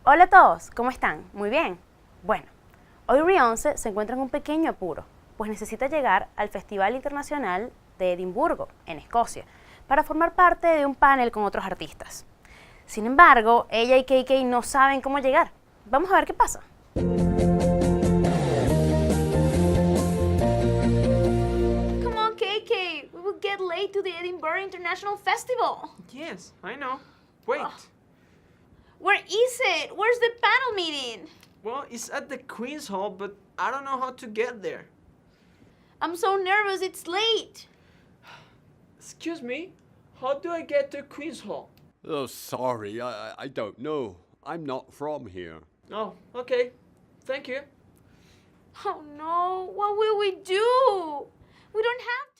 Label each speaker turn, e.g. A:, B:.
A: Hola a todos, ¿cómo están? Muy bien. Bueno, hoy Beyoncé se encuentra en un pequeño apuro, pues necesita llegar al Festival Internacional de Edimburgo, en Escocia, para formar parte de un panel con otros artistas. Sin embargo, ella y KK no saben cómo llegar. Vamos a ver qué pasa.
B: Come on, KK. We will get late to the Edinburgh International Festival.
C: Yes, I know. Wait.
B: Oh. Where is it? Where's the panel meeting?
C: Well, it's at the Queen's Hall, but I don't know how to get there.
B: I'm so nervous, it's late.
C: Excuse me, how do I get to Queen's Hall?
D: Oh, sorry, I don't know. I'm not from here.
C: Oh, okay. Thank you.
B: Oh no, what will we do? We don't have